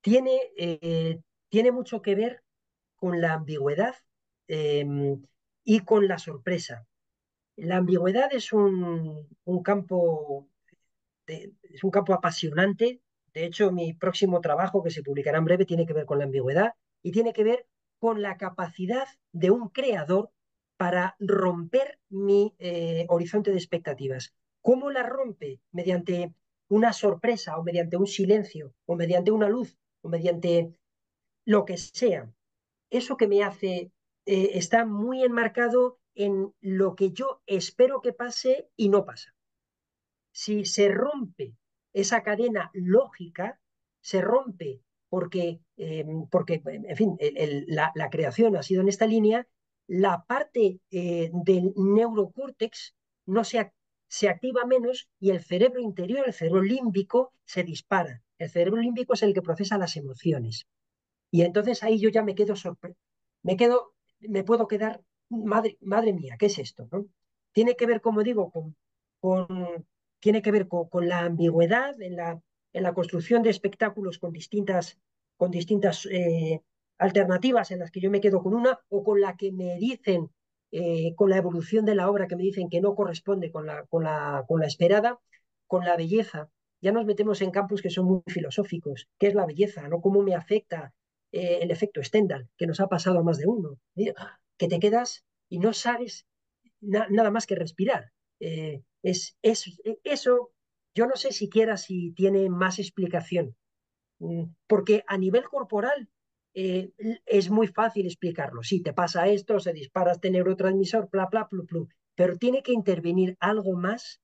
tiene, tiene mucho que ver con la ambigüedad y con la sorpresa. La ambigüedad un campo es un campo apasionante. De hecho, mi próximo trabajo, que se publicará en breve, tiene que ver con la ambigüedad y tiene que ver con la capacidad de un creador para romper mi horizonte de expectativas. ¿Cómo la rompe? Mediante una sorpresa o mediante un silencio o mediante una luz o mediante lo que sea. Eso que me hace está muy enmarcado en lo que yo espero que pase y no pasa. Si se rompe esa cadena lógica, se rompe porque en fin, la creación ha sido en esta línea, la parte del neurocórtex no se activa menos y el cerebro interior, el cerebro límbico, se dispara. El cerebro límbico es el que procesa las emociones. Y entonces ahí yo ya me quedo sorprendido, me puedo quedar, madre mía, ¿qué es esto? ¿No? Tiene que ver, como digo, con tiene que ver con la ambigüedad en la construcción de espectáculos con distintas alternativas en las que yo me quedo con una o con la que me dicen, con la evolución de la obra que me dicen que no corresponde con la esperada, con la belleza. Ya nos metemos en campos que son muy filosóficos. ¿Qué es la belleza? ¿No? ¿Cómo me afecta el efecto Stendhal, que nos ha pasado a más de uno? Que te quedas y no sabes nada más que respirar. Eso, yo no sé siquiera si tiene más explicación, porque a nivel corporal eh, es muy fácil explicarlo. Si te pasa esto, se dispara este neurotransmisor, bla, bla, bla, bla, pero tiene que intervenir algo más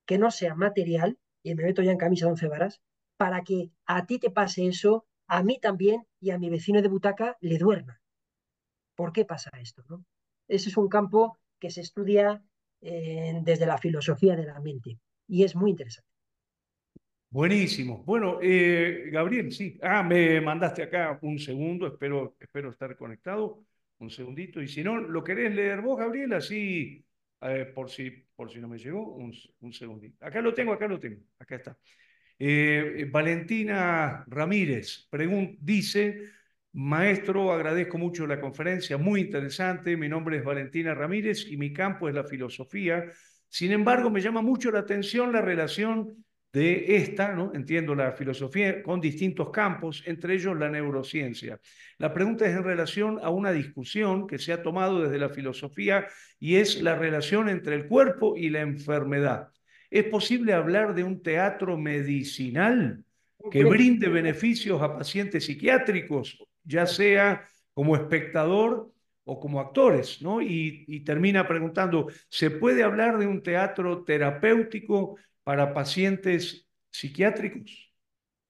que no sea material, y me meto ya en camisa de 11 varas, para que a ti te pase eso, a mí también y a mi vecino de butaca le duerma. ¿Por qué pasa esto? ¿No? Ese es un campo que se estudia desde la filosofía de la mente y es muy interesante. Buenísimo. Bueno, Gabriel, sí. Me mandaste acá un segundo, espero estar conectado. Un segundito. Y si no, ¿lo querés leer vos, Gabriel? Así, por si no me llegó, un segundito. Acá lo tengo, acá está. Valentina Ramírez dice, maestro, agradezco mucho la conferencia, muy interesante. Mi nombre es Valentina Ramírez y mi campo es la filosofía. Sin embargo, me llama mucho la atención la relación de esta, ¿no? Entiendo la filosofía con distintos campos, entre ellos la neurociencia. La pregunta es en relación a una discusión que se ha tomado desde la filosofía y es la relación entre el cuerpo y la enfermedad. ¿Es posible hablar de un teatro medicinal que Hombre, brinde beneficios a pacientes psiquiátricos, ya sea como espectador o como actores, ¿no? Y termina preguntando, ¿se puede hablar de un teatro terapéutico para pacientes psiquiátricos?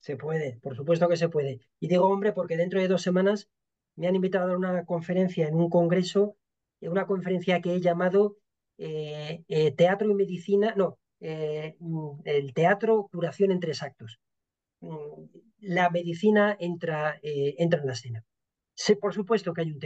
se puede, por supuesto que se puede. Y digo hombre porque dentro de 2 semanas me han invitado a dar una conferencia en un congreso, una conferencia que he llamado Teatro y Medicina, no, el teatro, curación en 3 actos. La medicina entra en la escena. Sé, por supuesto que hay un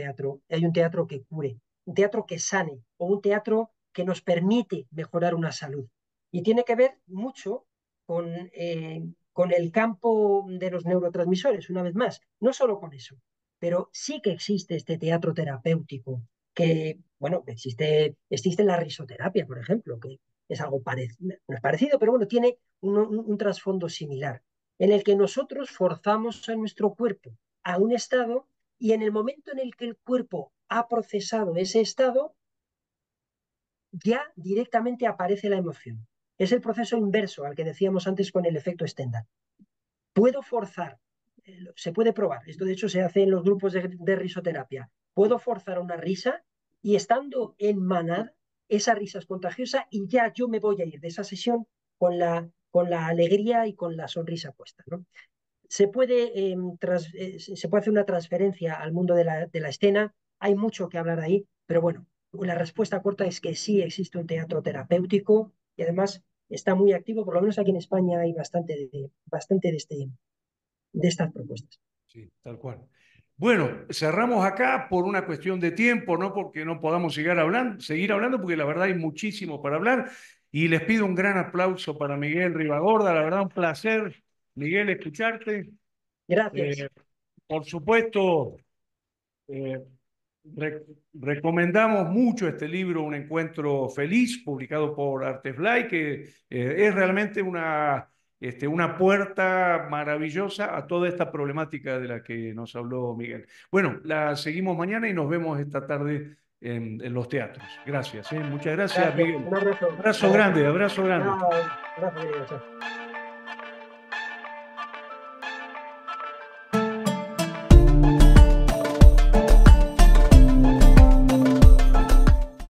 teatro que cure, un teatro que sane o un teatro que nos permite mejorar una salud. Y tiene que ver mucho con el campo de los neurotransmisores, una vez más, no solo con eso, pero sí que existe este teatro terapéutico, que, bueno, existe la risoterapia, por ejemplo, que es algo parecido, no es parecido, pero bueno, tiene un trasfondo similar, en el que nosotros forzamos a nuestro cuerpo a un estado y en el momento en el que el cuerpo ha procesado ese estado, ya directamente aparece la emoción. Es el proceso inverso al que decíamos antes con el efecto Stendhal. Puedo forzar, se puede probar, esto de hecho se hace en los grupos de risoterapia, puedo forzar una risa y estando en manada, esa risa es contagiosa y ya yo me voy a ir de esa sesión con la alegría y con la sonrisa puesta, ¿no? Se puede hacer una transferencia al mundo de la escena, hay mucho que hablar ahí, pero bueno, la respuesta corta es que sí existe un teatro terapéutico y además está muy activo, por lo menos aquí en España hay bastante de estas propuestas. Sí, tal cual. Bueno, cerramos acá por una cuestión de tiempo, no porque no podamos seguir hablando, porque la verdad hay muchísimo para hablar. Y les pido un gran aplauso para Miguel Ribagorda, la verdad un placer, Miguel, escucharte. Gracias. Eh, por supuesto, eh, recomendamos mucho este libro, Un Encuentro Feliz, publicado por Artesfly, que es realmente una puerta maravillosa a toda esta problemática de la que nos habló Miguel. Bueno, la seguimos mañana y nos vemos esta tarde en los teatros. Gracias, muchas gracias, Gracias. Miguel. Un abrazo. Abrazo Abrazo. grande, abrazo grande. Chao. Abrazo, querido. Chao.